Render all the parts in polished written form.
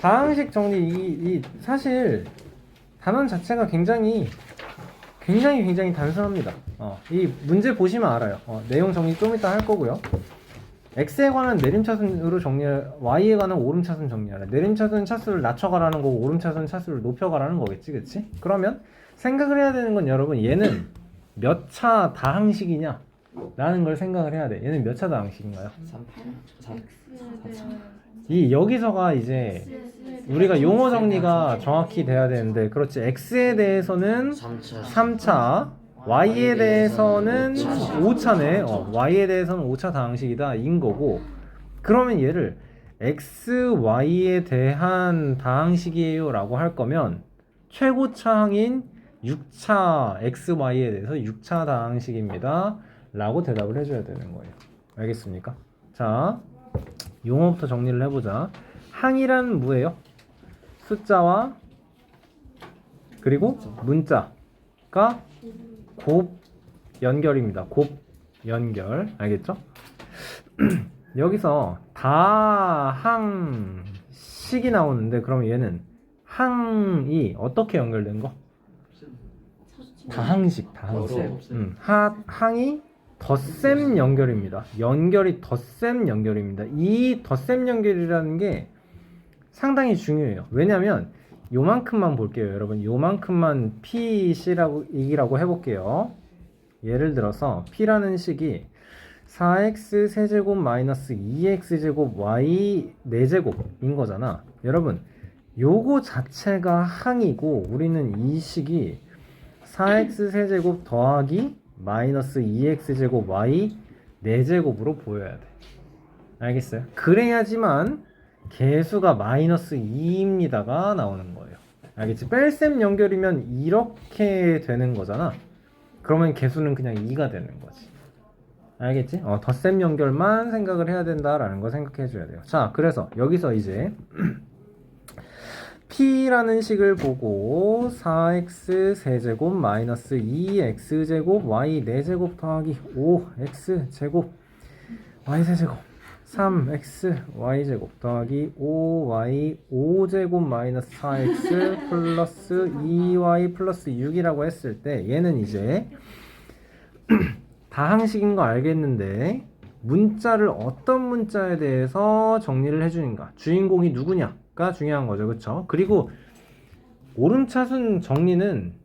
다항식 정리 이 사실 단원 자체가 굉장히 단순합니다. 이 문제 보시면 알아요. 내용 정리 좀 이따 할 거고요. x에 관한 내림차순으로 y에 관한 오름차순 정리하래. 내림차순 차수를 낮춰가라는 거고 오름차순 차수를 높여가라는 거겠지, 그치? 그러면 생각을 해야 되는 건 여러분 얘는 몇 차 다항식이냐 라는 걸 생각을 해야 돼. 얘는 몇 차 다항식인가요? 3. 이 여기서가 이제 우리가 용어 정리가 정확히 돼야 되는데, 그렇지. x에 대해서는 3차, y에 대해서는 5차네. y에 대해서는 5차 다항식이다 인 거고, 그러면 얘를 x, y에 대한 다항식이에요 라고 할 거면 최고차항인 6차 x, y에 대해서 6차 다항식입니다 라고 대답을 해줘야 되는 거예요. 알겠습니까? 자, 용어부터 정리를 해보자. 항이란 뭐예요? 숫자와 그리고 문자가 곱 연결입니다. 곱 연결. 알겠죠? 여기서 다항식이 나오는데, 그럼 얘는 항이 어떻게 연결된 거? 다항식. 항이 덧셈 연결입니다. 연결이 덧셈 연결입니다. 이 덧셈 연결이라는 게 상당히 중요해요. 왜냐면 요만큼만 볼게요. 여러분 요만큼만 PC라고 이라고 해볼게요. 예를 들어서 P라는 식이 4x 세제곱 마이너스 2x 제곱 y 4제곱인 거잖아. 여러분 요거 자체가 항이고, 우리는 이 식이 4x 세제곱 더하기 마이너스 2x 제곱 y 4제곱으로 보여야 돼. 알겠어요? 그래야지만 개수가 마이너스 2입니다가 나오는 거예요. 알겠지? 뺄셈 연결이면 이렇게 되는 거잖아. 그러면 개수는 그냥 2가 되는 거지. 알겠지? 덧셈 연결만 생각을 해야 된다라는 거 생각해 줘야 돼요. 자, 그래서 여기서 이제 P라는 식을 보고 4x 세제곱 마이너스 2x 제곱 y 4제곱 더하기 5x 제곱 y 세제곱 3x y제곱 더하기 5y 5제곱 마이너스 4x 플러스 2y 플러스 6이라고 했을 때, 얘는 이제 다항식인 거 알겠는데 문자를 어떤 문자에 대해서 정리를 해주는가, 주인공이 누구냐가 중요한 거죠. 그쵸? 그리고 오름차순 정리는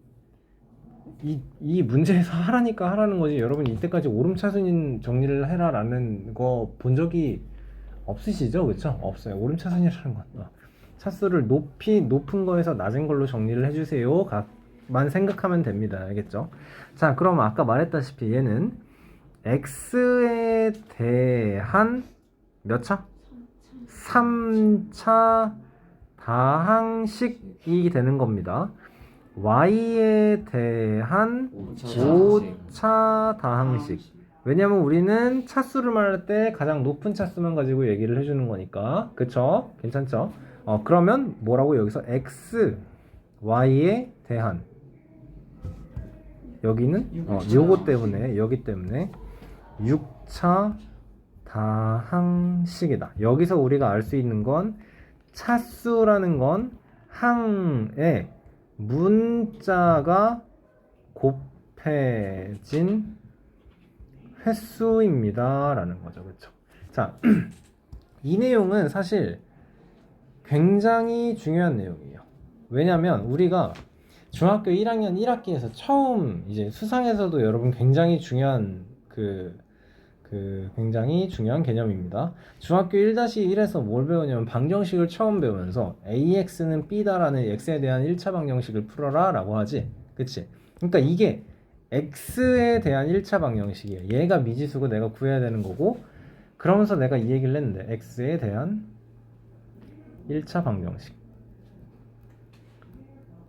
이 문제에서 하라니까 하라는 거지, 여러분 이때까지 오름차순인 정리를 해라 라는 거 본 적이 없으시죠? 그쵸? 없어요. 오름차순이라는 건 차수를 높은 거에서 낮은 걸로 정리를 해주세요 만 생각하면 됩니다. 알겠죠? 자, 그럼 아까 말했다시피 얘는 x에 대한 몇 차? 3차 다항식이 되는 겁니다. y에 대한 5차 다항식. 왜냐면 우리는 차수를 말할 때 가장 높은 차수만 가지고 얘기를 해주는 거니까. 그쵸? 괜찮죠? 그러면 뭐라고? 여기서 x, y에 대한, 여기는 요거 때문에, 여기 때문에 6차 다항식이다. 여기서 우리가 알 수 있는 건 차수라는 건 항에 문자가 곱해진 횟수입니다 라는 거죠. 그쵸? 자, 이 내용은 사실 굉장히 중요한 내용이에요. 왜냐면 우리가 중학교 1학년 1학기에서 처음 이제 수상에서도 여러분 굉장히 중요한 굉장히 중요한 개념입니다. 중학교 1-1에서 뭘 배우냐면 방정식을 처음 배우면서 AX는 B다라는 X에 대한 1차 방정식을 풀어라 라고 하지. 그치? 그러니까 이게 X에 대한 1차 방정식이에요. 얘가 미지수고 내가 구해야 되는 거고, 그러면서 내가 이 얘기를 했는데 X에 대한 1차 방정식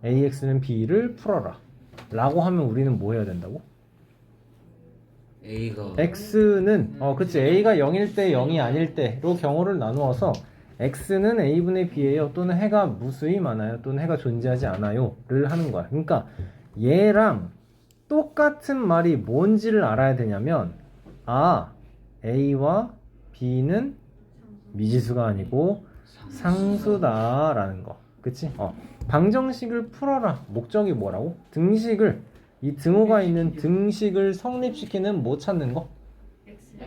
AX는 B를 풀어라 라고 하면 우리는 뭐 해야 된다고? A가 X는 그치, A가 0일 때 0이 아닐 때로 경우를 나누어서 X는 A분의 B예요, 또는 해가 무수히 많아요, 또는 해가 존재하지 않아요 를 하는 거야. 그러니까 얘랑 똑같은 말이 뭔지를 알아야 되냐면, A와 B는 미지수가 아니고 상수다라는 거. 그치? 방정식을 풀어라. 목적이 뭐라고? 등식을, 이 등호가 있는 등식을 성립시키는 뭐 찾는 거?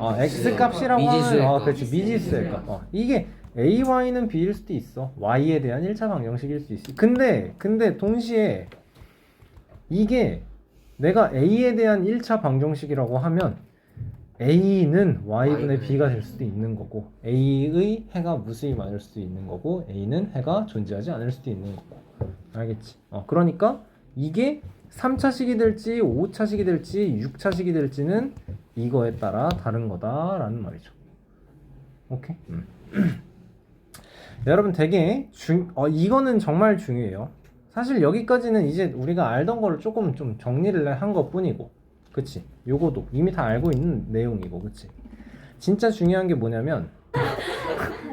x 값이라고 미지수의 하면 값. 그렇지, 미지수의 값. 이게 ay는 b일 수도 있어. y에 대한 1차 방정식일 수 있어. 근데 동시에 이게 내가 a에 대한 1차 방정식이라고 하면 a는 y분의 b가 될 수도 있는 거고, a의 해가 무수히 많을 수도 있는 거고, a는 해가 존재하지 않을 수도 있는 거고. 알겠지? 그러니까 이게 3차식이 될지 5차식이 될지 6차식이 될지는 이거에 따라 다른 거다라는 말이죠. 오케이? 여러분 되게 이거는 정말 중요해요. 사실 여기까지는 이제 우리가 알던 거를 조금 좀 정리를 한 것 뿐이고, 그치? 요거도 이미 다 알고 있는 내용이고, 그치? 진짜 중요한 게 뭐냐면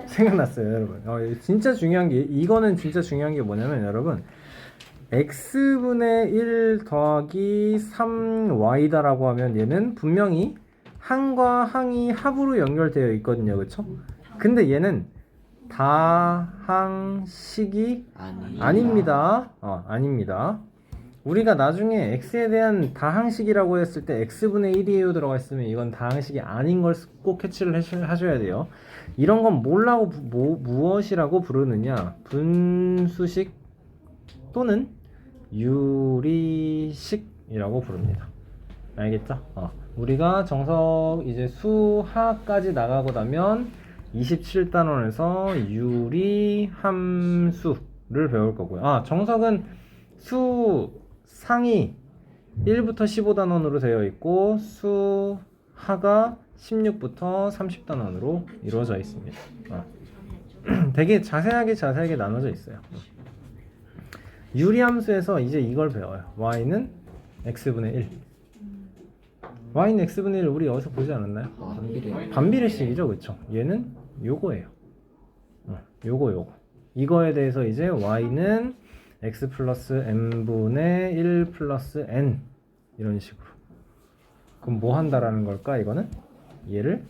생각났어요, 여러분. 진짜 중요한 게, 이거는 진짜 중요한 게 뭐냐면, 여러분, x분의 1 더하기 3y다라고 하면 얘는 분명히 항과 항이 합으로 연결되어 있거든요, 그쵸? 근데 얘는 다항식이 아닙니다. 아닙니다. 우리가 나중에 x에 대한 다항식이라고 했을 때 x분의 1이에요 들어가 있으면 이건 다항식이 아닌 걸 꼭 캐치를 하셔야 돼요. 이런 건 무엇이라고 부르느냐? 분수식 또는 유리식이라고 부릅니다. 알겠죠? 우리가 정석 이제 수하까지 나가고 나면 27단원에서 유리함수를 배울 거고요. 정석은 수상이 1부터 15단원으로 되어 있고 수하가 16부터 30단원으로 이루어져 있습니다. 되게 자세하게 나눠져 있어요. 유리함수에서 이제 이걸 배워요. y는 x분의 1. y는 x분의 1 우리 여기서 보지 않았나요? 반비례식이죠, 그쵸? 얘는 요거예요. 요거. 이거에 대해서 이제 y는 x 플러스 n분의 1 플러스 n 이런 식으로. 그럼 뭐 한다라는 걸까? 이거는 얘를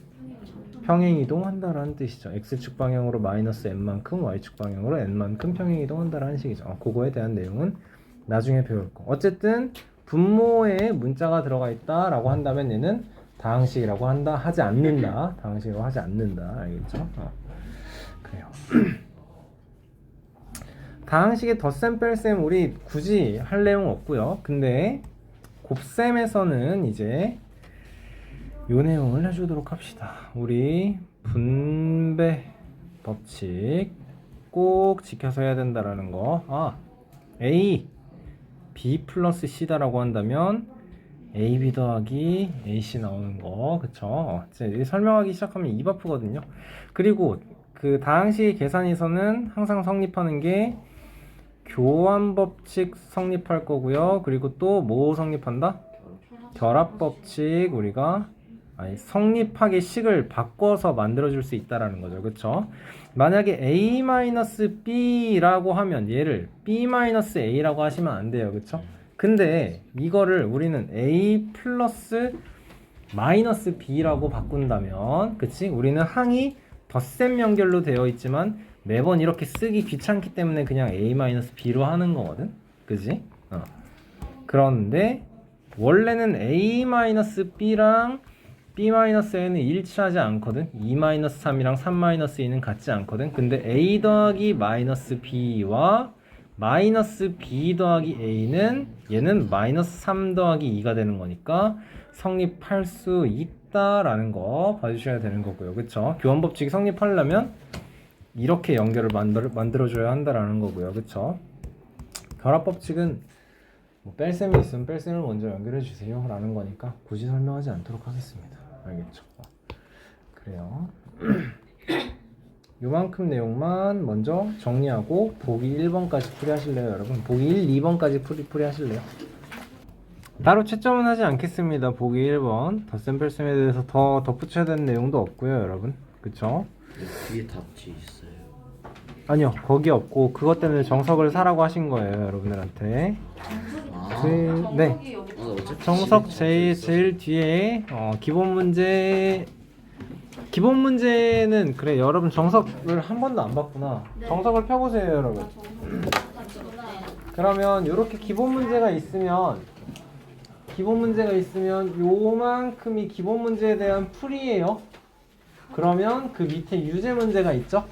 평행이동한다라는 뜻이죠. x축 방향으로 마이너스 n만큼, y축 방향으로 n만큼 평행이동한다라는 식이죠. 그거에 대한 내용은 나중에 배울 거. 어쨌든 분모에 문자가 들어가 있다라고 한다면 얘는 다항식이라고 하지 않는다. 다항식이라고 하지 않는다. 알겠죠? 그래요. 다항식의 덧셈 뺄셈 우리 굳이 할 내용 없고요. 근데 곱셈에서는 이제 요 내용을 해주도록 합시다. 우리 분배 법칙 꼭 지켜서 해야 된다라는 거. A, B 플러스 C다라고 한다면 AB 더하기 AC 나오는 거, 그쵸? 이제 설명하기 시작하면 입 아프거든요. 그리고 그 다항식 계산에서는 항상 성립하는 게 교환법칙 성립할 거고요. 그리고 또 뭐 성립한다? 결합법칙 우리가 성립하게 식을 바꿔서 만들어줄 수 있다라는 거죠. 그쵸? 만약에 A-B라고 하면 얘를 B-A라고 하시면 안 돼요. 그쵸? 근데 이거를 우리는 A 플러스 마이너스 B라고 바꾼다면, 그치? 우리는 항이 덧셈 연결로 되어 있지만 매번 이렇게 쓰기 귀찮기 때문에 그냥 A-B로 하는 거거든? 그치? 그런데 원래는 A-B랑 B-N은 일치하지 않거든. 2-3이랑 3-2는 같지 않거든. 근데 A 더하기 마이너스 B와 마이너스 B 더하기 A는 얘는 마이너스 3 더하기 2가 되는 거니까 성립할 수 있다라는 거 봐주셔야 되는 거고요. 그쵸? 교환법칙이 성립하려면 이렇게 연결을 만들어줘야 한다라는 거고요. 그쵸? 결합법칙은 뭐 뺄셈이 있으면 뺄셈을 먼저 연결해 주세요 라는 거니까 굳이 설명하지 않도록 하겠습니다. 알겠죠? 그래요. 요만큼 내용만 먼저 정리하고 보기 1번까지 풀이하실래요, 여러분? 보기 1, 2번까지 풀이하실래요? 따로 채점은 하지 않겠습니다. 보기 1번 덧셈 뺄셈에 대해서 더 덧붙여야 되는 내용도 없고요, 여러분. 그쵸? 뒤에 답지 있어요. 아니요, 거기 없고 그것 때문에 정석을 사라고 하신 거예요, 여러분들한테. 네. 정석 제일 뒤에 기본 문제 기본 문제는 그래 여러분 정석을 한 번도 안 봤구나. 정석을 펴보세요 여러분. 그러면 이렇게 기본 문제가 있으면 요만큼이 기본 문제에 대한 풀이에요. 그러면 그 밑에 유제 문제가 있죠.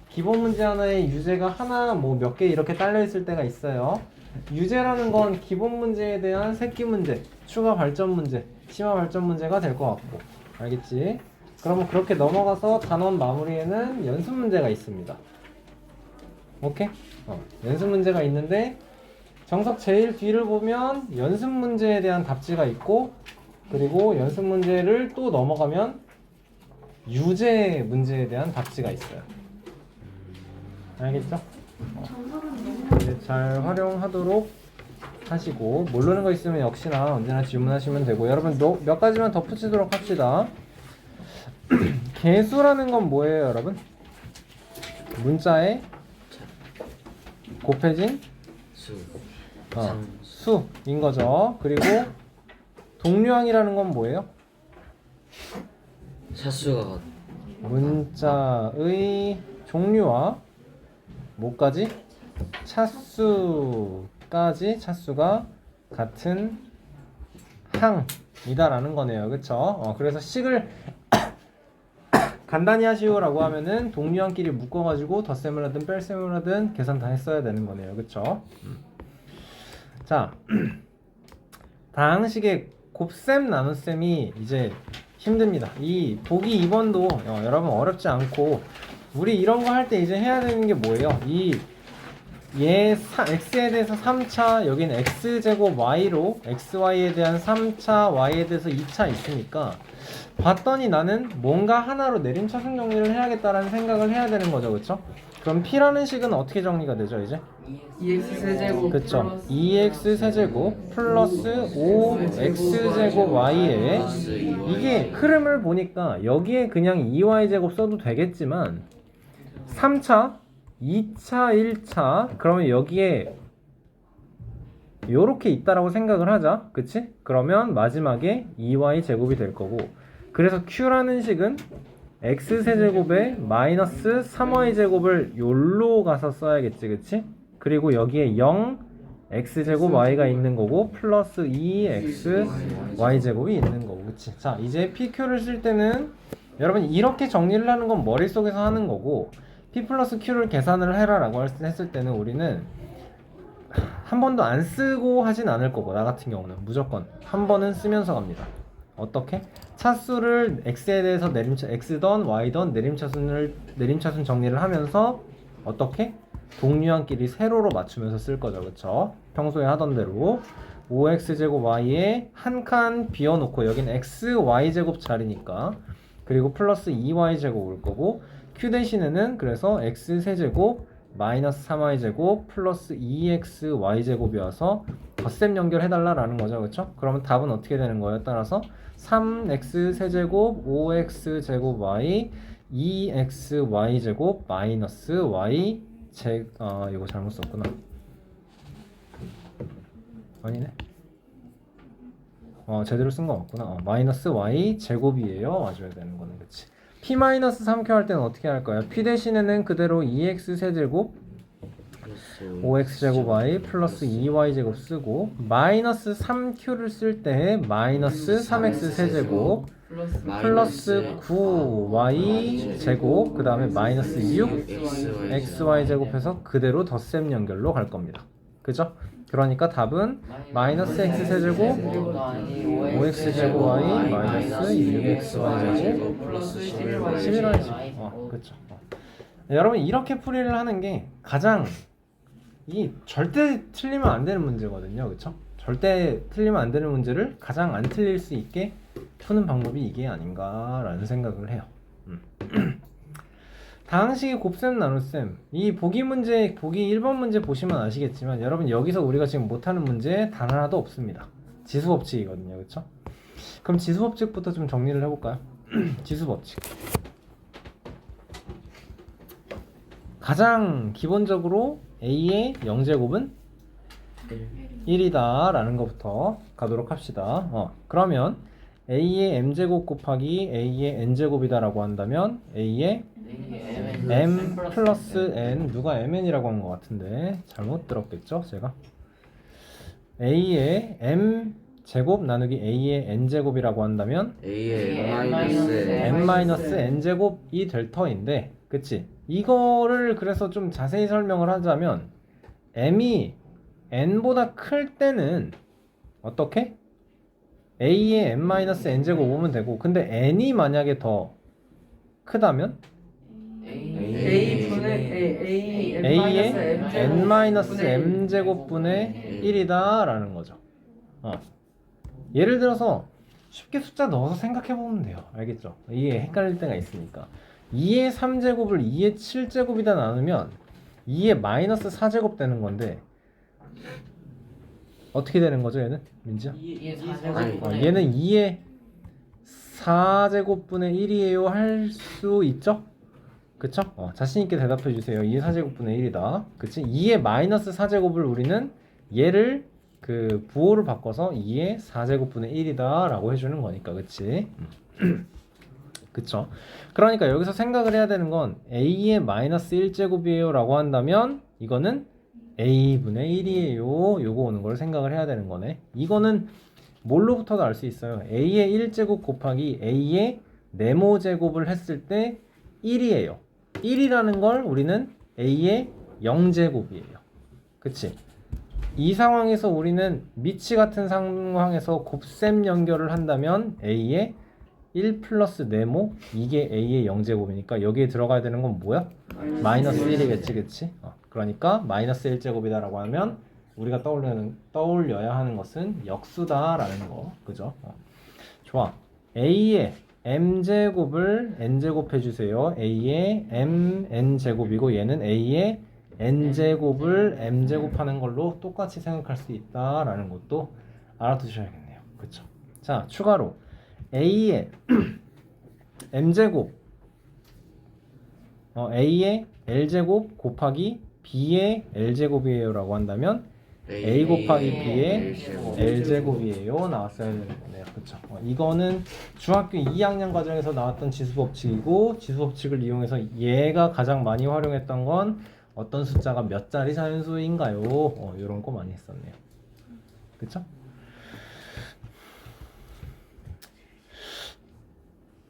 기본 문제 하나에 유제가 하나 뭐 몇 개 이렇게 딸려 있을 때가 있어요. 유제라는 건 기본 문제에 대한 새끼 문제, 추가 발전 문제, 심화 발전 문제가 될 것 같고, 알겠지? 그러면 그렇게 넘어가서 단원 마무리에는 연습 문제가 있습니다. 오케이? 연습 문제가 있는데 정석 제일 뒤를 보면 연습 문제에 대한 답지가 있고, 그리고 연습 문제를 또 넘어가면 유제 문제에 대한 답지가 있어요. 알겠죠? 이제 잘 활용하도록 하시고, 모르는 거 있으면 역시나 언제나 질문하시면 되고, 여러분 몇 가지만 덧붙이도록 합시다. 개수라는 건 뭐예요 여러분? 문자에 곱해진 수. 수인 거죠. 그리고 동류항이라는 건 뭐예요? 차수가 문자의 종류와 뭐까지? 차수가 같은 항이다라는 거네요. 그쵸? 그래서 식을 간단히 하시오라고 하면은 동류항끼리 묶어가지고 덧셈을 하든 뺄셈을 하든 계산 다 했어야 되는 거네요. 그쵸? 자, 다항식의 곱셈 나눗셈이 이제 힘듭니다. 이 보기 2번도 여러분 어렵지 않고, 우리 이런 거 할 때 이제 해야 되는 게 뭐예요? x에 대해서 3차, 여긴 x제곱 y로 xy에 대한 3차, y에 대해서 2차 있으니까 봤더니 나는 뭔가 하나로 내림차순 정리를 해야겠다라는 생각을 해야 되는 거죠. 그쵸? 그럼 p라는 식은 어떻게 정리가 되죠 이제? 2x 세제곱 그쵸? 2x 세제곱 플러스 5x제곱 y에, 이게 흐름을 보니까 여기에 그냥 2y 제곱 써도 되겠지만 3차, 2차, 1차 그러면 여기에 요렇게 있다라고 생각을 하자. 그치? 그러면 마지막에 2y 제곱이 될 거고, 그래서 q라는 식은 x세제곱에 마이너스 3y 제곱을 요로 가서 써야겠지. 그치? 그리고 여기에 0 x제곱 y가 있는 거고 플러스 2x y제곱이 있는 거고. 그치? 자, 이제 pq를 쓸 때는 여러분 이렇게 정리를 하는 건 머릿속에서 하는 거고, p 플러스 q를 계산을 해라 라고 했을 때는 우리는 한 번도 안 쓰고 하진 않을 거고, 나 같은 경우는 무조건 한 번은 쓰면서 갑니다. 어떻게? 차수를 x에 대해서 x던 y던 내림차순 정리를 하면서 어떻게? 동류항끼리 세로로 맞추면서 쓸 거죠. 그쵸? 평소에 하던 대로 5x제곱 y에 한 칸 비워놓고 여긴 x, y제곱 자리니까, 그리고 플러스 2y제곱 올 거고, q 대신에는 그래서 x세제곱 마이너스 3y제곱 플러스 2x y제곱이어서 덧셈 연결해달라라는 거죠. 그쵸? 그러면 답은 어떻게 되는 거예요? 따라서 3x 세제곱 5x 제곱 y 2x y제곱 마이너스 y 이거 잘못 썼구나. 아니네. 제대로 쓴 거 맞구나. 마이너스 y 제곱이에요. 맞아야 되는 거는. 그치? p-3q 할 때는 어떻게 할 거야? p 대신에는 그대로 2x 세제곱 5x제곱 y 플러스 2y제곱 쓰고, 마이너스 3q를 쓸 때 마이너스 3x 세제곱 플러스 9y제곱 그 다음에 마이너스 6xy제곱 해서 그대로 덧셈 연결로 갈 겁니다. 그죠? 그러니까 답은 마이너스 x 세제곱 5x제곱 y 마이너스 6xy제곱 플러스 11y제곱. 그쵸. 여러분 이렇게 풀이를 하는 게 가장 절대 틀리면 안 되는 문제거든요. 그쵸? 절대 틀리면 안 되는 문제를 가장 안 틀릴 수 있게 푸는 방법이 이게 아닌가라는 생각을 해요. 다항식의 곱셈 나눗셈, 이 보기 1번 문제 보시면 아시겠지만 여러분 여기서 우리가 지금 못하는 문제 단 하나도 없습니다. 지수법칙이거든요. 그쵸? 그럼 지수법칙부터 좀 정리를 해볼까요? 지수법칙, 가장 기본적으로 a의 0제곱은 1이다 라는 것부터 가도록 합시다. 그러면 a의 m제곱 곱하기 a의 n제곱이다라고 한다면 a의 m 플러스 n, 누가 mn이라고 한 것 같은데 잘못 들었겠죠 제가. a의 m 제곱 나누기 a의 n제곱이라고 한다면 A의 n-n제곱이 될 터인데, 그치? 이거를 그래서 좀 자세히 설명을 하자면 m이 n보다 클 때는 어떻게? a의 n-n제곱 오면 되고, 근데 n이 만약에 더 크다면 A 분의 A a의 n-m제곱 n-m제곱분의 1이다 라는 거죠. 예를 들어서 쉽게 숫자 넣어서 생각해 보면 돼요. 알겠죠? 이게 헷갈릴 때가 있으니까 2의 3제곱을 2의 7제곱이다 나누면 2의 마이너스 4제곱 되는 건데 어떻게 되는 거죠 얘는? 민지야? 얘는 2의 4제곱분의 1이에요 할 수 있죠? 그쵸? 자신있게 대답해 주세요. 2의 4제곱분의 1이다. 그치? 2의 마이너스 4제곱을 우리는 얘를 그 부호를 바꿔서 2의 4제곱분의 1이다 라고 해주는 거니까. 그치? 그쵸? 그러니까 여기서 생각을 해야 되는 건 a의 마이너스 1제곱이에요 라고 한다면 이거는 a분의 1이에요 요거 오는 걸 생각을 해야 되는 거네. 이거는 뭘로부터도 알 수 있어요. a의 1제곱 곱하기 a의 네모제곱을 했을 때 1이에요 1이라는 걸 우리는 a의 0제곱이에요 그치? 이 상황에서 우리는 미치 같은 상황에서 곱셈 연결을 한다면 a의 1 플러스 네모, 이게 a의 0제곱이니까 여기에 들어가야 되는 건 뭐야? 마이너스 1이겠지 그치? 그러니까 마이너스 1제곱이다 라고 하면 우리가 떠올려야 하는 것은 역수다 라는 거 그죠? 좋아. a의 m제곱을 n제곱 해주세요. a의 mn제곱이고 얘는 a의 n제곱을 m제곱 하는 걸로 똑같이 생각할 수 있다라는 것도 알아두셔야겠네요. 그쵸? 자, 추가로 a의 m제곱 a의 l제곱 곱하기 b의 l제곱이에요 라고 한다면 a 곱하기 b의 l제곱이에요 나왔어야 되는 거네요. 그쵸? 이거는 중학교 2학년 과정에서 나왔던 지수법칙이고, 지수법칙을 이용해서 얘가 가장 많이 활용했던 건 어떤 숫자가 몇 자리 자연수인가요? 이런 거 많이 했었네요. 그쵸?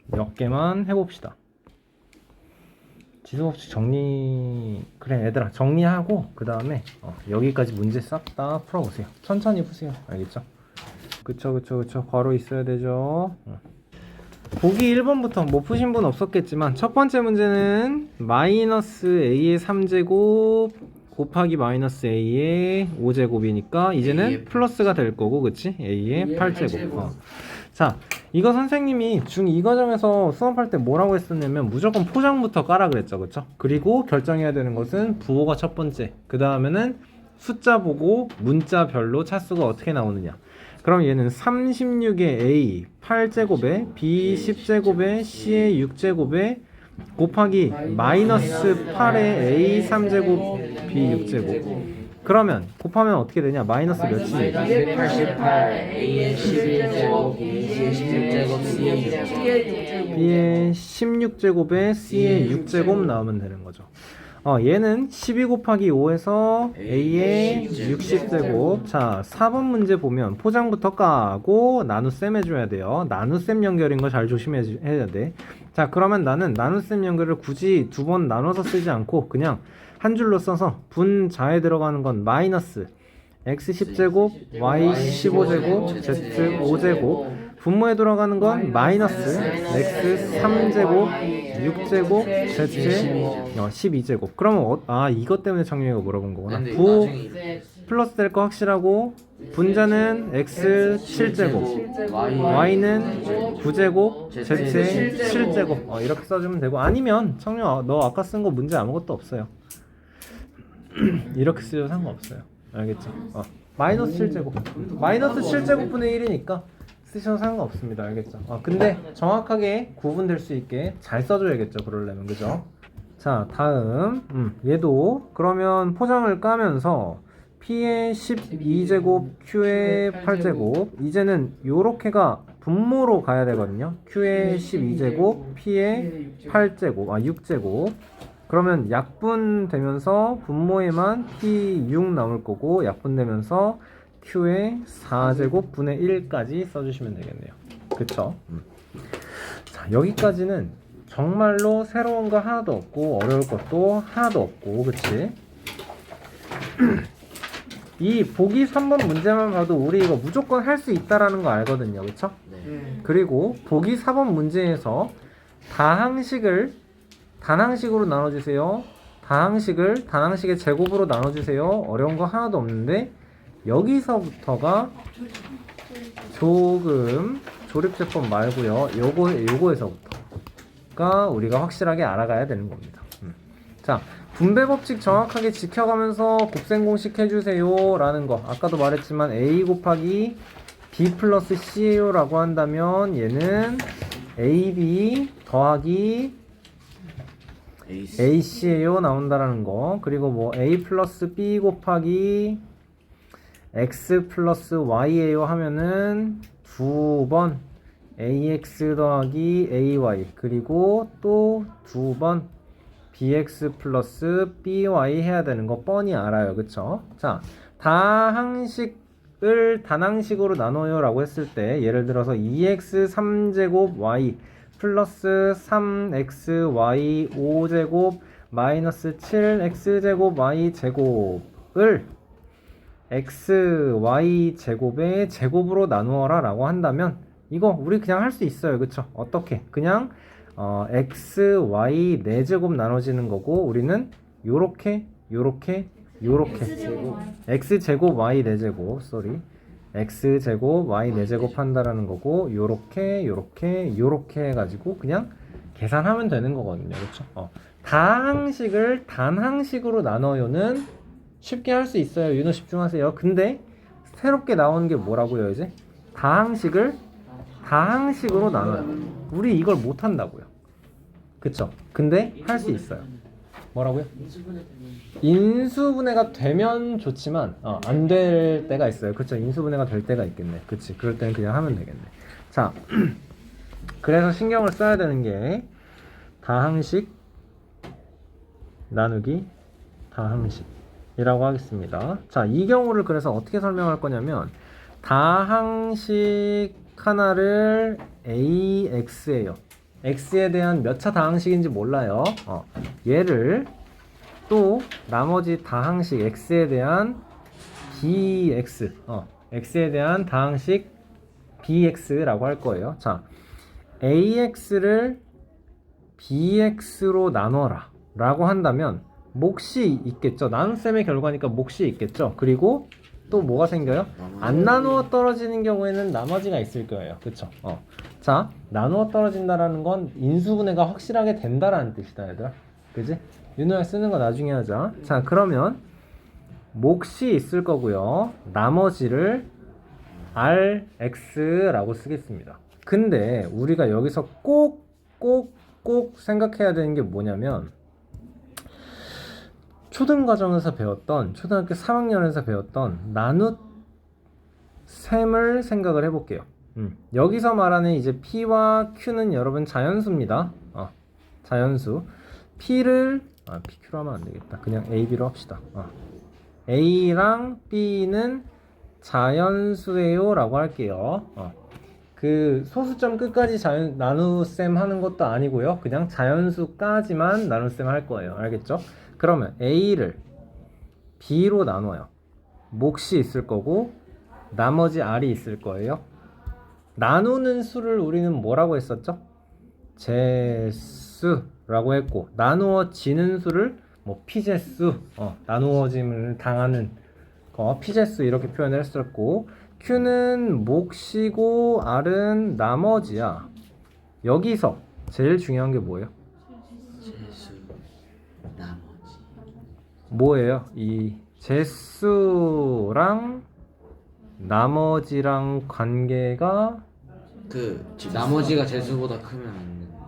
몇 개만 해봅시다. 지수법칙 정리, 그래 얘들아 정리하고 그 다음에 여기까지 문제 싹 다 풀어보세요. 천천히 푸세요. 알겠죠? 그쵸 괄호 있어야 되죠. 보기 1번부터 못 푸신 분 없었겠지만 첫 번째 문제는 마이너스 a의 3제곱 곱하기 마이너스 a의 5제곱이니까 이제는 A의 플러스가 될 거고 그치? a의 8제곱. 자, 이거 선생님이 중2 과정에서 수업할 때 뭐라고 했었냐면 무조건 포장부터 깔아 그랬죠. 그쵸? 그리고 결정해야 되는 것은 부호가 첫 번째, 그 다음에는 숫자 보고 문자별로 차수가 어떻게 나오느냐. 그럼 얘는 36의 a 8제곱에 b 10제곱에 c의 6제곱에 곱하기 마이너스 8의 a 3제곱 b 6제곱. 그러면 곱하면 어떻게 되냐? 마이너스 몇이? 288 A의 11제곱 B의 16제곱 C의 6제곱 b의 16제곱에 c의 6제곱 나오면 되는 거죠. 얘는 12 곱하기 5에서 a의 60제곱. 자, 4번 문제 보면 포장부터 까고 나눗셈 해줘야 돼요. 나눗셈 연결인 거 잘 조심해야 돼. 자, 그러면 나는 나눗셈 연결을 굳이 두 번 나눠서 쓰지 않고 그냥 한 줄로 써서 분자에 들어가는 건 마이너스 x 10제곱, y 15제곱, z 5제곱. 분모에 들어가는 건 마이너스 x 3제곱, 6제곱, z 12제곱. 그러면 이것 때문에 청룡이가 물어본 거구나. 부호 플러스 될 거 확실하고 분자는 x 7제곱, y는 9제곱, z 7제곱. 이렇게 써주면 되고, 아니면 청룡아 너 아까 쓴 거 문제 아무것도 없어요. 이렇게 쓰셔도 상관없어요. 알겠지? 마이너스 7제곱, 마이너스 7제곱분의 1이니까 쓰셔도 상관없습니다. 알겠죠? 근데 정확하게 구분될 수 있게 잘 써줘야겠죠. 그러려면. 그죠? 자, 다음 얘도 그러면 포장을 까면서 P의 12제곱, Q의 8제곱. 이제는 요렇게가 분모로 가야 되거든요. Q의 12제곱, P의 8제곱, 6제곱. 그러면 약분되면서 분모에만 P6 나올 거고, 약분되면서 Q의 4제곱 분의 1까지 써주시면 되겠네요. 그쵸? 자, 여기까지는 정말로 새로운 거 하나도 없고, 어려울 것도 하나도 없고, 그치? 이 보기 3번 문제만 봐도 우리 이거 무조건 할 수 있다라는 거 알거든요. 그쵸? 네. 그리고 보기 4번 문제에서 다항식을 단항식으로 나눠주세요. 다항식을 단항식의 제곱으로 나눠주세요. 어려운 거 하나도 없는데 여기서부터가 조금 조립제법 말고요. 요거에서부터가 우리가 확실하게 알아가야 되는 겁니다. 자, 분배 법칙 정확하게 지켜가면서 곱셈 공식 해주세요 라는 거. 아까도 말했지만 A 곱하기 B 플러스 C예요 라고 한다면 얘는 AB 더하기 AC예요 나온다라는 거. 그리고 뭐 A 플러스 B 곱하기 X 플러스 Y예요 하면은 두 번 AX 더하기 AY, 그리고 또 두 번 BX 플러스 BY 해야 되는 거 뻔히 알아요. 그쵸? 자, 다항식을 단항식으로 나눠요 라고 했을 때 예를 들어서 2x 3제곱 y 플러스 3xy 5제곱 마이너스 7x제곱 y제곱을 xy제곱의 제곱으로 나누어라 라고 한다면 이거 우리 그냥 할 수 있어요. 그쵸? 어떻게? 그냥 x, y 4제곱 나눠지는 거고 우리는 요렇게 x제곱 y 4제곱 x제곱 y 4제곱 한다라는 거고 요렇게 해가지고 그냥 계산하면 되는 거거든요. 그쵸? 다항식을 단항식으로 나눠요는 쉽게 할 수 있어요. 윤호 집중하세요. 근데 새롭게 나오는 게 뭐라고요 이제? 다항식을 다항식으로 나눠요. 우리 이걸 못 한다고요. 그쵸? 근데 할 수 있어요. 뭐라고요? 인수분해가 되면 좋지만 안 될 때가 있어요. 그쵸? 인수분해가 될 때가 있겠네. 그치? 그럴 때는 그냥 하면 되겠네. 자, 그래서 신경을 써야 되는 게 다항식 나누기 다항식이라고 하겠습니다. 자, 이 경우를 그래서 어떻게 설명할 거냐면 다항식 하나를 AX예요. X에 대한 몇 차 다항식인지 몰라요. 얘를 또 나머지 다항식 X에 대한 BX, X에 대한 다항식 BX라고 할 거예요. 자, AX를 BX로 나눠라 라고 한다면 몫이 있겠죠. 나눗셈의 결과니까 몫이 있겠죠. 그리고 또 뭐가 생겨요? 안 나누어 떨어지는 경우에는 나머지가 있을 거예요. 그쵸? 자, 나누어 떨어진다라는 건 인수분해가 확실하게 된다라는 뜻이다, 얘들아. 그지? 윤호야 쓰는 거 나중에 하자. 자, 그러면 몫이 있을 거고요. 나머지를 RX라고 쓰겠습니다. 근데 우리가 여기서 꼭 생각해야 되는 게 뭐냐면 초등과정에서 배웠던 초등학교 3학년에서 배웠던 나눗셈을 생각을 해볼게요. 여기서 말하는 이제 P와 Q는 여러분 자연수입니다. 자연수. P를 PQ로 하면 안 되겠다. 그냥 A, B로 합시다. A랑 B는 자연수예요 라고 할게요. 그 소수점 끝까지 나눗셈 하는 것도 아니고요. 그냥 자연수까지만 나눗셈 할 거예요. 알겠죠? 그러면 A를 B로 나눠요. 몫이 있을 거고 나머지 R이 있을 거예요. 나누는 수를 우리는 뭐라고 했었죠? 제수라고 했고 나누어지는 수를 뭐 피제수, 나누어짐을 당하는 거 피제수 이렇게 표현을 했었고 Q는 몫이고 R은 나머지야. 여기서 제일 중요한 게 뭐예요? 제수 나머지 뭐예요? 이 제수랑 나머지랑 관계가 나머지가 제수보다 크면 안 돼.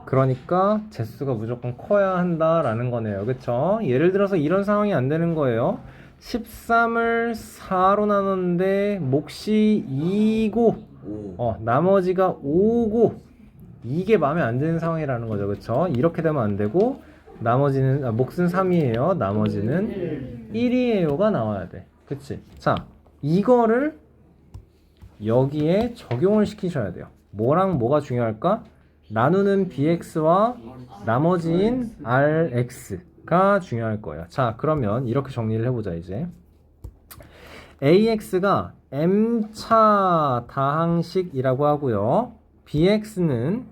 그러니까 제수가 무조건 커야 한다라는 거네요. 그쵸? 예를 들어서 이런 상황이 안 되는 거예요. 13을 4로 나눴는데 몫이 2고 오. 나머지가 5고 이게 마음에 안 드는 상황이라는 거죠. 그쵸? 이렇게 되면 안 되고 나머지는 몫은 3이에요. 나머지는 1이에요가 나와야 돼. 그치? 자, 이거를 여기에 적용을 시키셔야 돼요. 뭐랑 뭐가 중요할까? 나누는 bx와 나머지인 rx가 중요할 거예요. 자, 그러면 이렇게 정리를 해보자 이제. ax가 m차 다항식이라고 하고요. bx는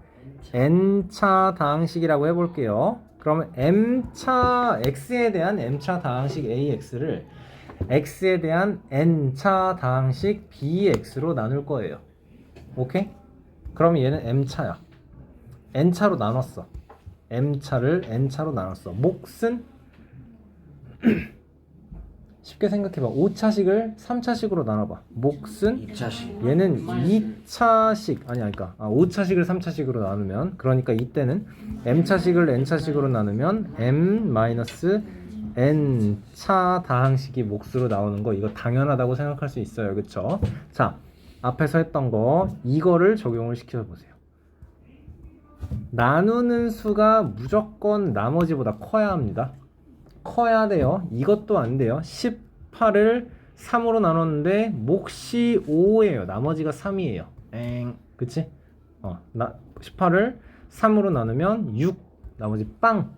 n차 다항식이라고 해볼게요. 그러면 m차 x에 대한 m차 다항식 ax를 x에 대한 n차 다항식 bx로 나눌 거예요. 오케이? 그럼 얘는 m차야. n차로 나눴어. m차를 n차로 나눴어. 몫은 쉽게 생각해봐. 5차식을 3차식으로 나눠봐. 몫은 2차식. 얘는 2차식 그러니까 5차식을 3차식으로 나누면 그러니까 이때는 m차식을 n차식으로 나누면 m-n차 다항식이 몫으로 나오는 거 이거 당연하다고 생각할 수 있어요. 그쵸? 자, 앞에서 했던 거 이거를 적용을 시켜보세요. 나누는 수가 무조건 나머지보다 커야 합니다. 커야 돼요. 이것도 안 돼요. 18을 3으로 나눴는데 몫이 5예요. 나머지가 3이에요. 그치? 18을 3으로 나누면 6. 나머지 빵.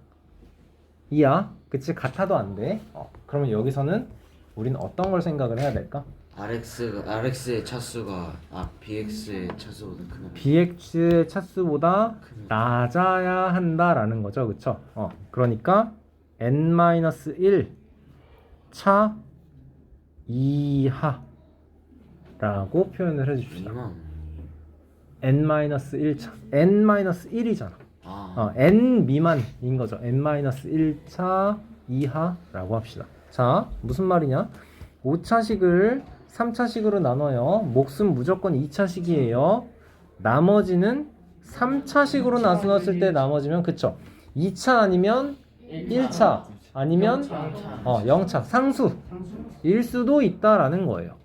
이야. 그치? 같아도 안 돼. 그러면 여기서는 우리는 어떤 걸 생각을 해야 될까? RX의 차수가 BX의 차수보다 크면 bx의 차수보다 낮아야 한다라는 거죠. 그쵸? 그러니까 n-1 차 이하라고 표현을 해줍시다. n-1차 n-1이잖아. n 미만인 거죠. n-1차 이하라고 합시다. 자, 무슨 말이냐? 5차식을 3차식으로 나눠요. 몫은 무조건 2차식이에요. 나머지는 3차식으로 나눴을 때 나머지면 그쵸? 2차 아니면 1차 아니면 0차 상수일 수도 있다라는 거예요.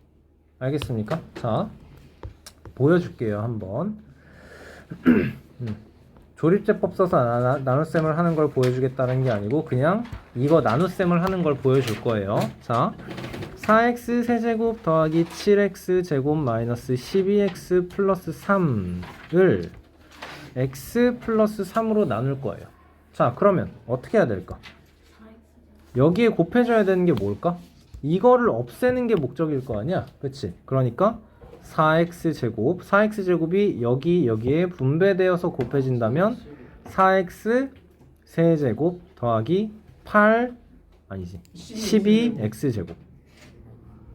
알겠습니까? 자, 보여줄게요 한번. 조립제법 써서 나눗셈을 하는 걸 보여주겠다는 게 아니고 그냥 이거 나눗셈을 하는 걸 보여줄 거예요. 자, 4x 세제곱 더하기 7x 제곱 마이너스 12x 플러스 3을 x 플러스 3으로 나눌 거예요. 자, 그러면 어떻게 해야 될까? 여기에 곱해줘야 되는 게 뭘까? 이거를 없애는 게 목적일 거 아니야? 그치? 그러니까 4x 제곱이 여기에 분배되어서 곱해진다면 4x 세제곱 더하기 12x 제곱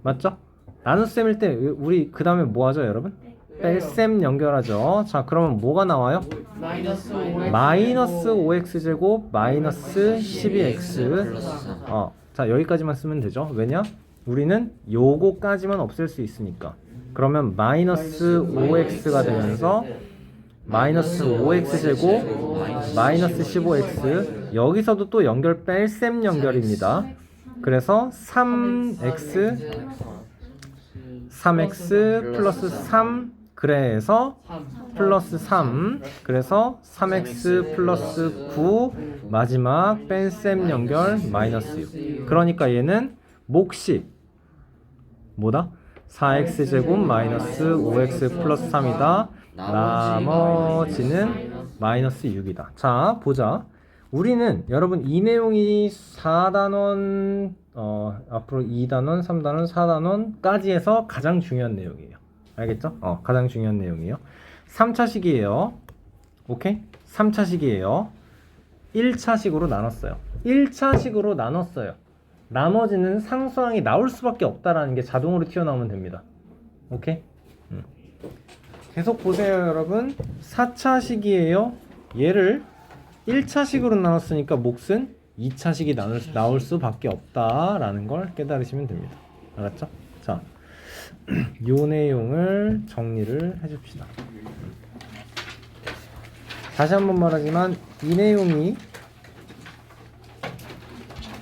맞죠? 나눗셈일 때 우리 그 다음에 뭐 하죠 여러분? 뺄셈 연결하죠. 자, 그러면 뭐가 나와요? 마이너스 5x 제곱 마이너스 12x. 자, 여기까지만 쓰면 되죠. 왜냐? 우리는 요거까지만 없앨 수 있으니까. 그러면 마이너스 5x가 되면서 마이너스 5x 제곱 마이너스 15x. 여기서도 또 연결 뺄셈 연결입니다. 그래서 3x 플러스 3 그래서 플러스 3 그래서 3x 플러스 9 마지막 뺀셈 연결 마이너스 6. 그러니까 얘는 몫이 뭐다? 4x 제곱 마이너스 5x 플러스 3이다. 나머지는 마이너스 6이다. 자, 보자. 우리는 여러분 이 내용이 4단원 앞으로 2단원, 3단원, 4단원까지 해서 가장 중요한 내용이에요. 알겠죠? 가장 중요한 내용이에요. 3차식이에요. 오케이? 3차식이에요. 1차식으로 나눴어요. 1차식으로 나눴어요. 나머지는 상수항이 나올 수밖에 없다라는 게 자동으로 튀어나오면 됩니다. 오케이? 계속 보세요, 여러분. 4차식이에요. 얘를 1차식으로 나눴으니까 몫은 2차식이 나올 수밖에 없다라는 걸 깨달으시면 됩니다. 알았죠? 자, 요 내용을 정리를 해줍시다. 다시 한번 말하지만 이 내용이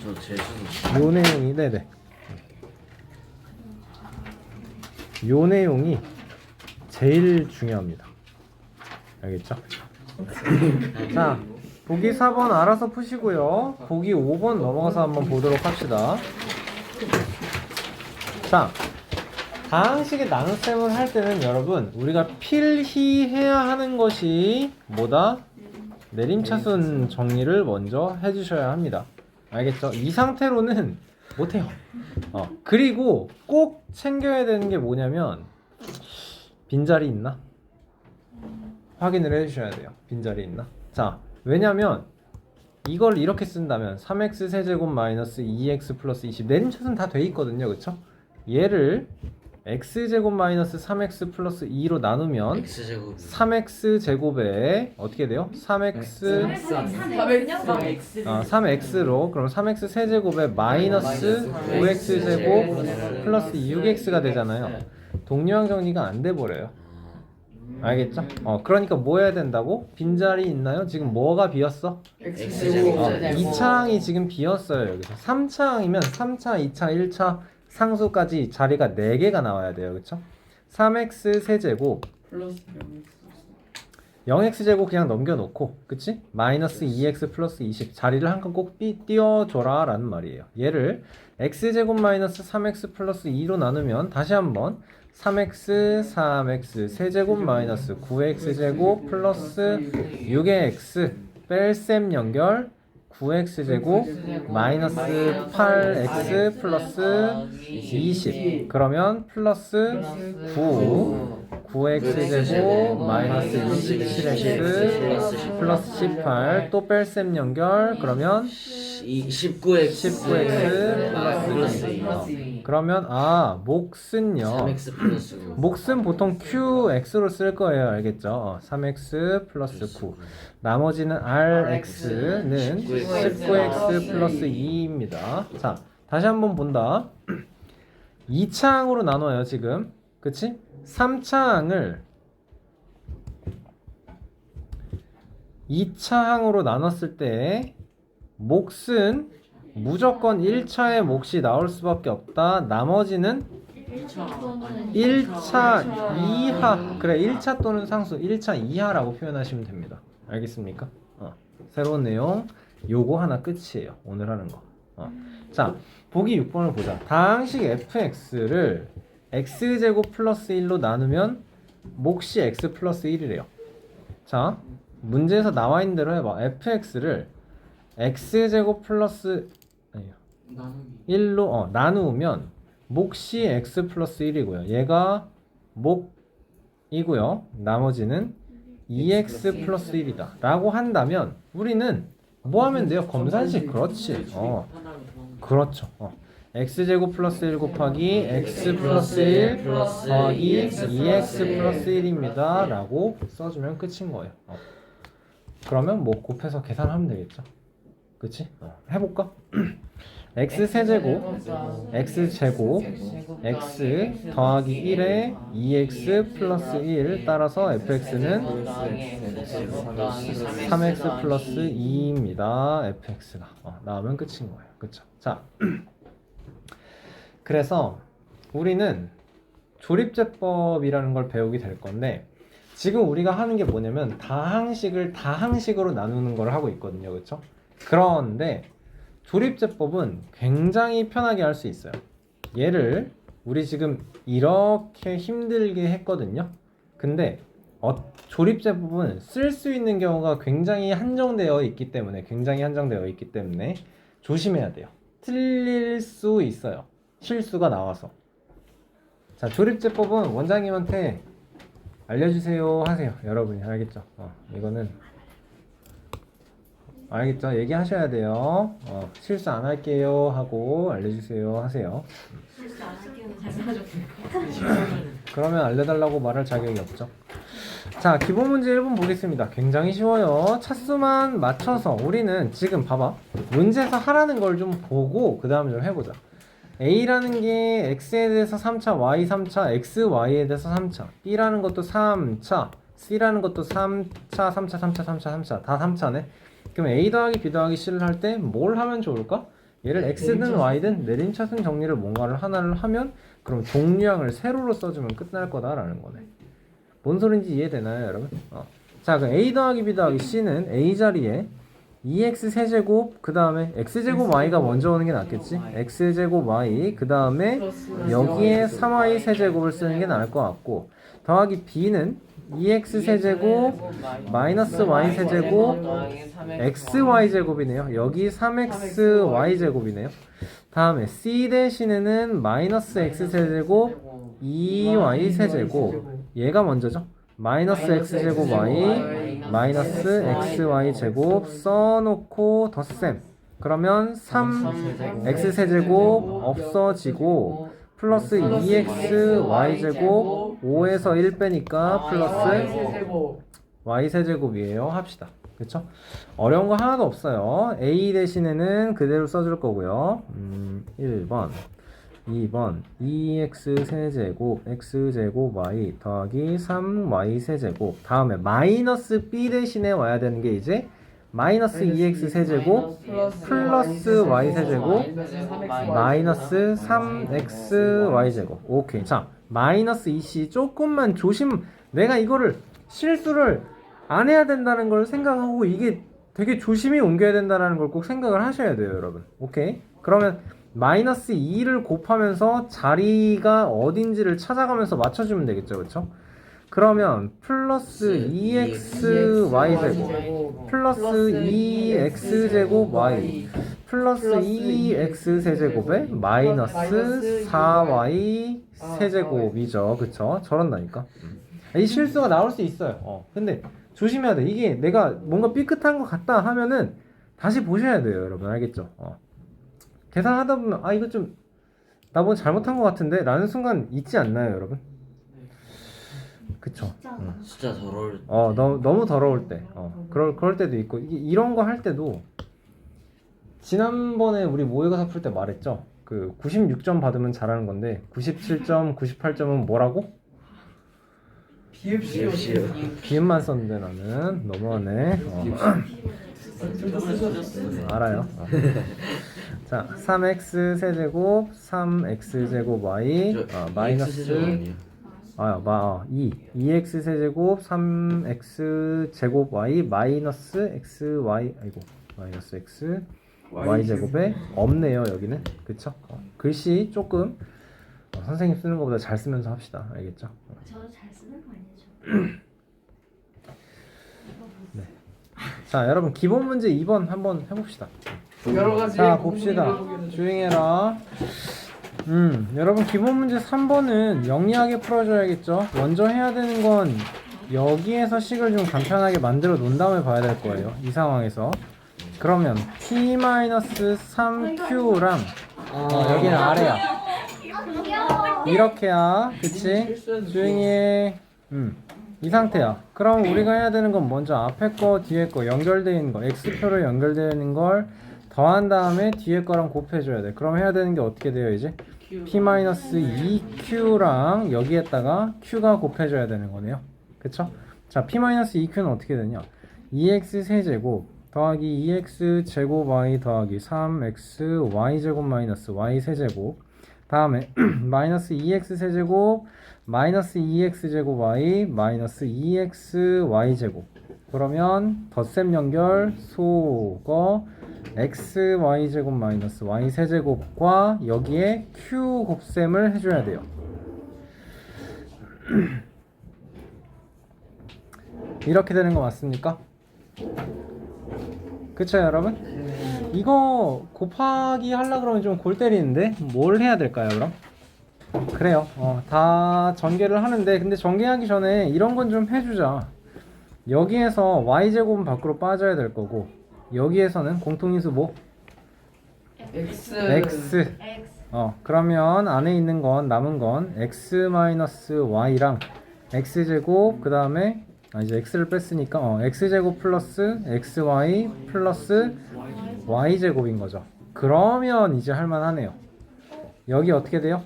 저 재수 요 내용이 네네 요 내용이 제일 중요합니다. 알겠죠? 자, 보기 4번 알아서 푸시고요. 보기 5번 넘어가서 한번 보도록 합시다. 자, 다항식의 나눗셈을 할 때는 여러분 우리가 필히 해야 하는 것이 뭐다? 내림차순 정리를 먼저 해주셔야 합니다. 알겠죠? 이 상태로는 못해요. 그리고 꼭 챙겨야 되는 게 뭐냐면 빈자리 있나? 확인을 해주셔야 돼요. 빈자리 있나? 자, 왜냐면 이걸 이렇게 쓴다면 3x 세제곱 마이너스 2x 플러스 20 내림차순 다 돼 있거든요. 그쵸? 얘를 x제곱 마이너스 3x 플러스 2로 나누면 X제곱 3x 제곱에 어떻게 돼요? 3x로 그럼 3x 세제곱에 마이너스 5x 제곱 플러스 6x가 되잖아요. 동류항 정리가 안 돼 버려요. 알겠죠? 그러니까 뭐 해야 된다고? 빈자리 있나요? 지금 뭐가 비었어? X제곱 2차항이 지금 비었어요. 여기서 3차항이면 3차, 2차, 1차 상수까지 자리가 4개가 나와야 돼요. 그쵸? 3x 세제곱 플러스 0x제곱 그냥 넘겨놓고 그치? 마이너스 2x 플러스 20 자리를 한 칸 꼭 띄워줘라 라는 말이에요. 얘를 x제곱 마이너스 3x 플러스 2로 나누면 다시 한번 3x 세제곱 마이너스 9x제곱 플러스 6의 x 뺄셈 연결 9x제곱 마이너스 8x 플러스 20 그러면 플러스 9x제곱 마이너스 27x 플러스 18 또 뺄셈 연결 그러면 19x 플러스 2 그러면 몫은요 3x 플러스 9 몫은 보통 qx로 쓸 거예요. 알겠죠? 3x 플러스 9 나머지는 rx는 19x 플러스 2입니다. 자, 다시 한번 본다. 2차항으로 나눠요 지금. 그치? 3차항을 2차항으로 나눴을 때 몫은 무조건 1차의 몫이 나올 수밖에 없다. 나머지는 1차 이하. 그래, 1차 또는 상수 1차 이하라고 표현하시면 됩니다. 알겠습니까? 새로운 내용 요거 하나 끝이에요. 오늘 하는 거. 자, 보기 6번을 보자. 다항식 fx를 x제곱 플러스 1로 나누면 몫이 x 플러스 1이래요. 자, 문제에서 나와 있는 대로 해봐. fx를 x제곱 플러스 1로 나누면 몫이 x 플러스 1이고요. 얘가 몫이고요. 나머지는 2x 플러스 1이다 라고 한다면 우리는 뭐 하면 돼요? 검산식. 그렇지. 그렇죠. x제곱 플러스 1 곱하기 x 플러스 1 더하기 2x 플러스 1입니다 라고 써주면 끝인 거예요. 그러면 뭐 곱해서 계산하면 되겠죠. 그치? 해볼까? x세제곱 x제곱 x 더하기 1에 2x 플러스 1 따라서 fx는 3x 플러스 2입니다. fx가 나오면 끝인 거예요. 그쵸? 자, 그래서 우리는 조립제법이라는 걸 배우게 될 건데 지금 우리가 하는 게 뭐냐면 다항식을 다항식으로 나누는 걸 하고 있거든요. 그쵸? 그런데 조립제법은 굉장히 편하게 할 수 있어요. 얘를 우리 지금 이렇게 힘들게 했거든요. 근데 조립제법은 쓸 수 있는 경우가 굉장히 한정되어 있기 때문에 조심해야 돼요. 틀릴 수 있어요. 실수가 나와서. 자, 조립제법은 원장님한테 알려주세요 하세요. 여러분이 알겠죠? 이거는 알겠죠? 얘기하셔야 돼요. 실수 안 할게요 하고 알려주세요 하세요. 실수 안 할게요. 그러면 알려달라고 말할 자격이 없죠. 자, 기본 문제 1번 보겠습니다. 굉장히 쉬워요. 차수만 맞춰서 우리는 지금 봐봐. 문제에서 하라는 걸 좀 보고 그 다음에 좀 해보자. A라는 게 X에 대해서 3차, Y 3차, X, Y에 대해서 3차, B라는 것도 3차, C라는 것도 3차, 3차, 3차, 3차, 3차 다 3차네. 그럼 A 더하기 B 더하기 C를 할 때 뭘 하면 좋을까? 얘를 x든 y든 내림차순 정리를 뭔가를 하나를 하면 그럼 종류항을 세로로 써주면 끝날 거다라는 거네. 뭔 소린지 이해되나요, 여러분? 자, 그럼 a 더하기 b 더하기 c는 a 자리에 2x 세제곱 그 다음에 x제곱 y가 먼저 오는 게 낫겠지? x제곱 y 그 다음에 여기에 3y 세제곱을 쓰는 게 나을 것 같고, 더하기 b는 2x 세제곱 마이너스 y 세제곱 xy 제곱이네요. 여기 3xy 제곱이네요. 다음에 c 대신에는 마이너스 x 세제곱 2y 세제곱, 얘가 먼저죠. 마이너스 x 제곱 y 마이너스 xy 제곱 써놓고 덧셈. 그러면 3x 세제곱 없어지고 플러스 2x y 제곱 5에서 1 빼니까 플러스 y 세제곱이에요. 합시다. 그쵸? 어려운 거 하나도 없어요. a 대신에는 그대로 써줄 거고요. 1번 2번 2x 세제곱 x제곱 y 더하기 3y 세제곱, 다음에 마이너스 b 대신에 와야 되는 게 이제 마이너스 2x 세제곱 플러스 y 세제곱 마이너스 3xy 제곱. 오케이. 자, 마이너스 2c 조금만 내가 이거를 실수를 안 해야 된다는 걸 생각하고 이게 되게 조심히 옮겨야 된다는 걸 꼭 생각을 하셔야 돼요, 여러분. 오케이. 그러면 마이너스 2를 곱하면서 자리가 어딘지를 찾아가면서 맞춰주면 되겠죠, 그렇죠? 그러면 플러스 2xy 제곱 플러스 2x 제곱 y 플러스 2x 세제곱에 마이너스 4y 세제곱이죠, 그쵸? 저런다니까. 이 실수가 나올 수 있어요. 근데 조심해야 돼. 이게 내가 뭔가 삐끗한 것 같다 하면은 다시 보셔야 돼요, 여러분. 알겠죠? 계산하다 보면 이거 좀 나 뭐 잘못한 것 같은데 라는 순간 있지 않나요, 여러분? 그쵸? 진짜 더러울. 너무 더러울 때, 그럴 때도 있고, 이런 거 할 때도 지난번에 우리 모의고사 풀 때 말했죠. 그 96점 받으면 잘하는 건데 97점, 98점은 뭐라고? 비읍만 썼는데 나는 너무하네. 알아요. 자, 3x 세제곱 3x 제곱 y 마이너스 2x 세제곱 3x 제곱 y 마이너스 xy 마이너스 x y 제곱에 없네요, 여기는. 그쵸? 글씨 조금 선생님 쓰는 것보다 잘 쓰면서 합시다. 알겠죠? 저도 잘 쓰는 거 아니죠? 네. 자, 여러분 기본 문제 2번 한번 해봅시다. 여러 가지. 자, 봅시다. 조용히 해라. 여러분 기본 문제 3번은 영리하게 풀어줘야겠죠. 먼저 해야 되는 건 여기에서 식을 좀 간편하게 만들어 놓은 다음에 봐야 될 거예요, 이 상황에서. 그러면 t-3q랑 여기는 아래야. 이렇게야, 그치? 조용히 해. 이 상태야. 그럼 우리가 해야 되는 건 먼저 앞에 거 뒤에 거 연결되어 있는 거, x표로 연결되어 있는 걸 더한 다음에 뒤에 거랑 곱해줘야 돼. 그럼 해야 되는 게 어떻게 돼요, 이제? p-2q랑 여기에다가 q가 곱해줘야 되는 거네요. 그쵸? 자, p-2q는 어떻게 되냐? 2x 세제곱 더하기 2x 제곱 y 더하기 3x y 제곱 마이너스 y 세제곱, 다음에 마이너스 2x 세제곱 마이너스 2x 제곱 y 마이너스 2x y 제곱. 그러면 덧셈 연결 소거 x y 제곱 마이너스 y 세제곱과 여기에 q 곱셈을 해줘야 돼요. 이렇게 되는 거 맞습니까? 그쵸, 여러분? 이거 곱하기 하려고 그러면 좀 골 때리는데 뭘 해야 될까요, 그럼? 그래요. 다 전개를 하는데, 근데 전개하기 전에 이런 건 좀 해주자. 여기에서 y제곱은 밖으로 빠져야 될 거고, 여기에서는 공통인수 뭐? x. 그러면 안에 있는 건, 남은 건 x-y랑 x제곱, 그 다음에 이제 x를 뺐으니까 x제곱 플러스 xy 플러스 y제곱인 거죠. 그러면 이제 할만하네요. 여기 어떻게 돼요?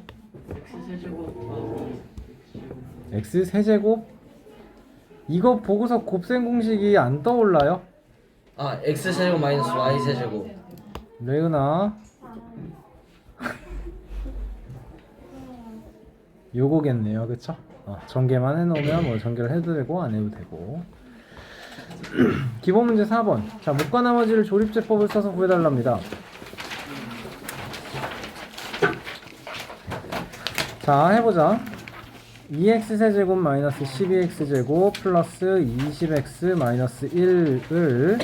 x 세제곱? 이거 보고서 곱셈 공식이 안 떠올라요? x 세제곱 마이너스 y 세제곱. 레은아, 요거겠네요. 그쵸? 전개만 해놓으면 뭐 전개를 해도 되고 안 해도 되고. 기본 문제 4번. 자, 목과 나머지를 조립제법을 써서 구해달랍니다. 자, 해보자. 2x세제곱 마이너스 12x제곱 플러스 20x 마이너스 1을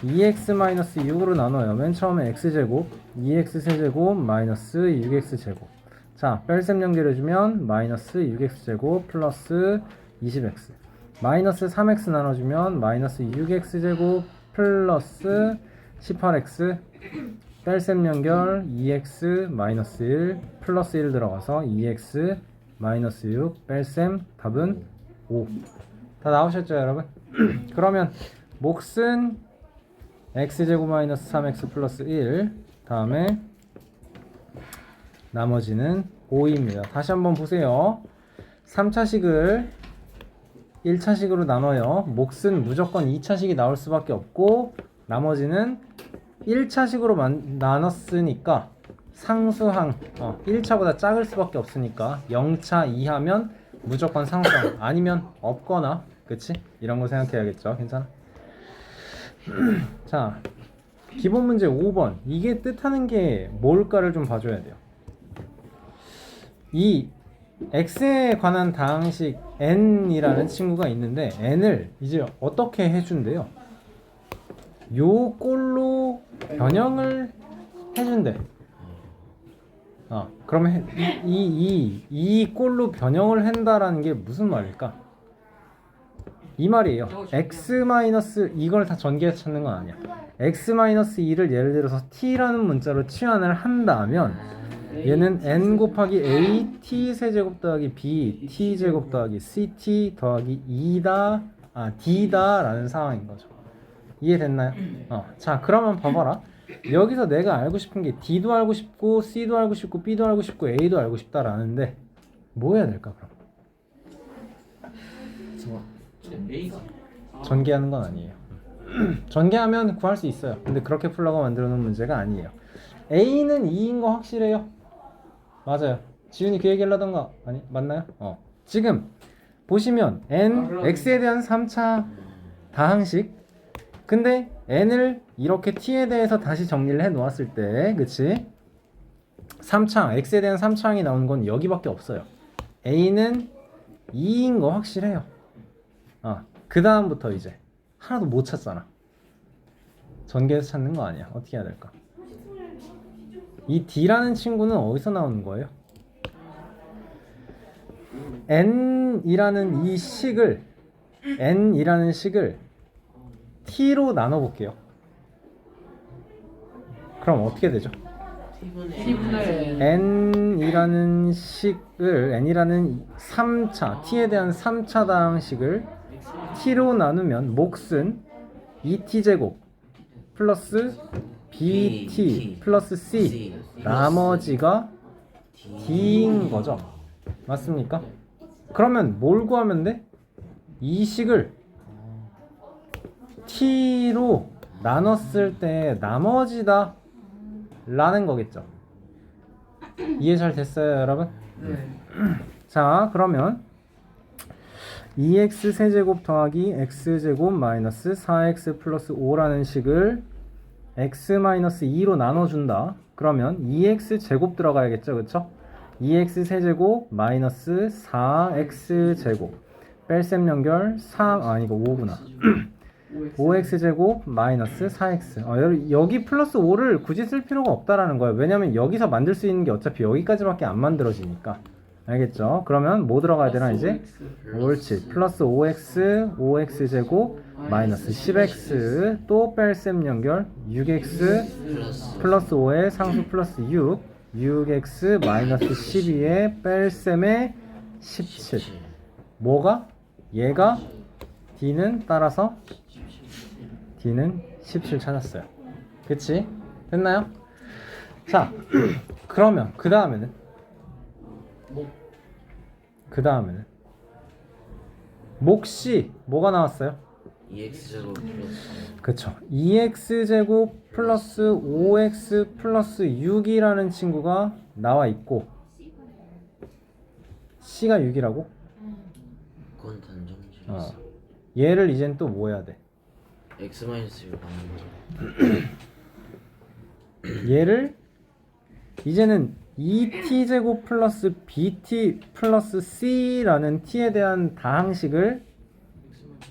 2x 마이너스 6으로 나눠요. 맨 처음에 x제곱 2x세제곱 마이너스 6x제곱. 자, 뺄셈 연결해주면 마이너스 6x제곱 플러스 20x 마이너스 3x 나눠주면 마이너스 6x제곱 플러스 18x 뺄셈 연결 2x 마이너스 1 플러스 1 들어가서 2x 마이너스 6 뺄셈 답은 5. 다 나오셨죠 여러분? 그러면 몫은 x제곱 마이너스 3x 플러스 1 다음에 나머지는 5입니다. 다시 한번 보세요. 3차식을 1차식으로 나눠요. 몫은 무조건 2차식이 나올 수밖에 없고 나머지는 1차식으로 나눴으니까 상수항 1차보다 작을 수밖에 없으니까 0차 이하면 무조건 상수항 아니면 없거나 그치? 이런 거 생각해야겠죠. 괜찮아? 자, 기본 문제 5번. 이게 뜻하는 게 뭘까를 좀 봐줘야 돼요. 이 x에 관한 다항식 n이라는 친구가 있는데 n을 이제 어떻게 해준대요? 요 꼴로 변형을 해준대. 그러면 이 꼴로 변형을 한다라는 게 무슨 말일까? 이 말이에요. x 이걸 다 전개해서 찾는 건 아니야. x-2를 예를 들어서 t라는 문자로 치환을 한다면 얘는 n 곱하기 a t 세제곱 더하기 b t 제곱 더하기 ct 더하기 d다 라는 상황인 거죠. 이해됐나요? 자, 그러면 봐봐라. 여기서 내가 알고 싶은 게 d도 알고 싶고 c도 알고 싶고 b도 알고 싶고 a도 알고 싶다라는데 뭐 해야 될까 그럼? A가 전개하는 건 아니에요. 전개하면 구할 수 있어요. 근데 그렇게 풀라고 만들어 놓은 문제가 아니에요. a는 2인 거 확실해요? 맞아요. 지훈이 그 얘기 하려던가 아니 맞나요? 지금 보시면 n x에 대한 3차 다항식 근데 n을 이렇게 t에 대해서 다시 정리를 해 놓았을 때 그치? 3차 x에 대한 3차항이 나오는 건 여기밖에 없어요. a는 2인 거 확실해요. 그 다음부터 이제 하나도 못 찾잖아. 전개해서 찾는 거 아니야. 어떻게 해야 될까? 이 d라는 친구는 어디서 나오는 거예요? n이라는 식을 t로 나눠 볼게요. 그럼 어떻게 되죠? T분의 n이라는 3차 t에 대한 3차 다항식을 t로 나누면 몫은 2t제곱 플러스 bt 플러스 c 나머지가 d인 거죠. 맞습니까? 그러면 뭘 구하면 돼? 이 식을 t로 나눴을 때 나머지다 라는 거겠죠. 이해 잘 됐어요 여러분? 네. 자, 그러면 2x 세제곱 더하기 x제곱 마이너스 4x 플러스 5라는 식을 x-2로 나눠준다. 그러면 2x 제곱 들어가야겠죠. 그쵸? 2x 세제곱 마이너스 4x 제곱 뺄셈 연결 3 아니고 5구나 5x 제곱 마이너스 4x 여기 플러스 5를 굳이 쓸 필요가 없다라는 거예요. 왜냐면 여기서 만들 수 있는 게 어차피 여기까지밖에 안 만들어지니까. 알겠죠? 그러면 뭐 들어가야 되나 이제? 옳지. 플러스 5x 제곱 마이너스 10x 또 뺄셈 연결 6x 플러스 5에 상수 플러스 6x 마이너스 12에 뺄셈에 17 뭐가? 얘가 d는 따라서 d는 17 찾았어요. 그치? 됐나요? 자, 그러면 그 다음에는 몫이 뭐가 나왔어요? 2x제곱 플러스 그쵸. 2x제곱 플러스 5x 플러스 6이라는 친구가 나와 있고 C가 6이라고? 그건 단정지어 어. 있어. 얘를 이젠 또 뭐 해야 돼? x-6 나누는 얘를 이제는 2t제곱 플러스 bt 플러스 c라는 t에 대한 다항식을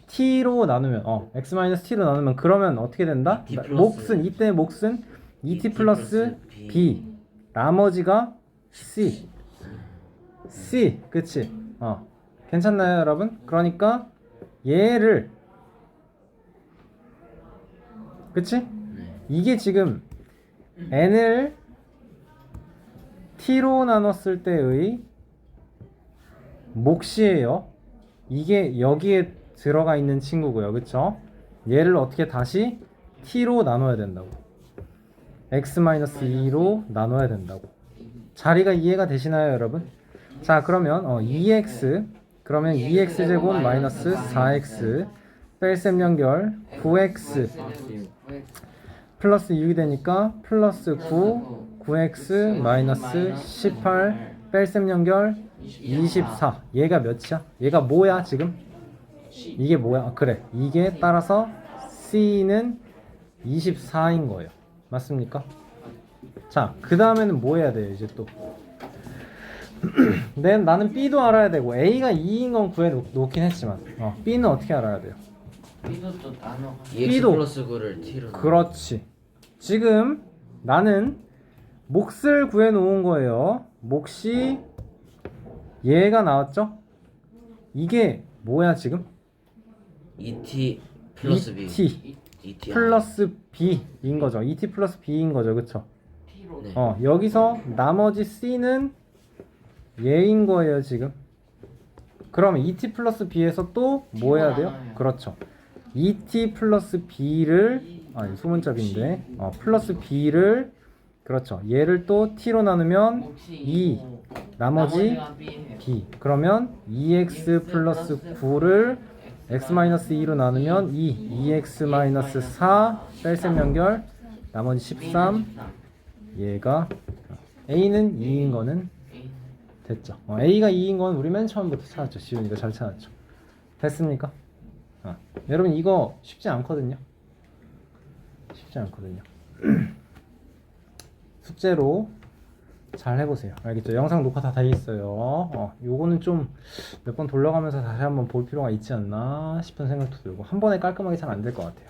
t로 나누면 x-t로 나누면 그러면 어떻게 된다? t 플러스 몫은 이때 몫은 2t 플러스 b 나머지가 c 그치? 괜찮나요 여러분? 그러니까 얘를 그치? 네. 이게 지금 n을 t로 나눴을 때의 몫이에요. 이게 여기에 들어가 있는 친구고요. 그쵸? 얘를 어떻게 다시 t로 나눠야 된다고. x-2로 나눠야 된다고. 자리가 이해가 되시나요 여러분? 자 그러면 2x 그러면 2x제곱 마이너스 4x 뺄셈 연결 9x 플러스 6이 되니까 플러스 9x 마이너스 18 뺄셈 연결 24 얘가 몇이야? 얘가 뭐야 지금? 이게 뭐야? 그래 이게 따라서 C는 24인 거예요. 맞습니까? 자 그 다음에는 뭐 해야 돼요 이제 또 나는 B도 알아야 되고 A가 2인 건 구해 놓긴 했지만 B는 어떻게 알아야 돼요? B도 또 나눠. 2x B도. 플러스 9를 t로 그렇지. 지금 나는 몫을 구해 놓은 거예요. 몫이 얘가 나왔죠? 이게 뭐야 지금? 2t 플러스 b 2t 2t 플러스 b인 거죠. 2t 플러스 b인 거죠. 그쵸? T로. 네. 여기서 나머지 c는 얘인 거예요 지금. 그러면 2t 플러스 b에서 또 뭐 해야 돼요? 나눠요. 그렇죠. 2t 플러스 b를 이거 소문자비인데 플러스 b를 그렇죠. 얘를 또 t로 나누면 혹시 2 나머지 나머지가 B예요. b 그러면 2x 플러스 9를 x-2로 나누면 2x-4 뺄셈 연결 나머지 13 얘가 a는 2인 거는 됐죠. a가 2인 건 우리 맨 처음부터 찾았죠. 지훈이가 잘 찾았죠. 됐습니까? 여러분 이거 쉽지 않거든요. 쉽지 않거든요. 숙제로 잘 해보세요. 알겠죠? 영상 녹화 다 돼 있어요. 요거는 좀 몇 번 돌려가면서 다시 한번 볼 필요가 있지 않나 싶은 생각도 들고 한 번에 깔끔하게 잘 안 될 것 같아요.